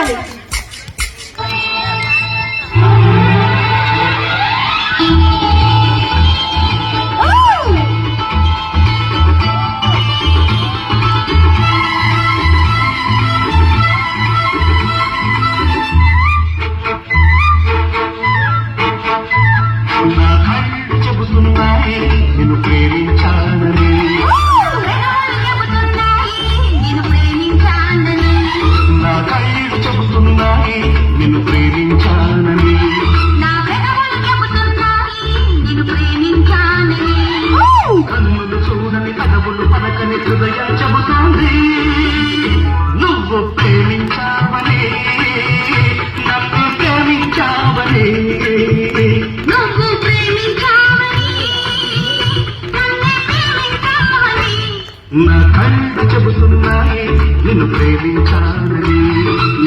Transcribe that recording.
కావాలి. నిన్ను ప్రేమించాలని నా కళ్ళు చెబుతున్నాయి నిన్ను ప్రేమించాలని కన్నులు చూడని కదవులు పలకని హృదయం చెబుతోంది నువ్వు ప్రేమించావని నన్ను ప్రేమించావని నా కళ్ళు చెబుతున్నాయి నిన్ను ప్రేమించాలని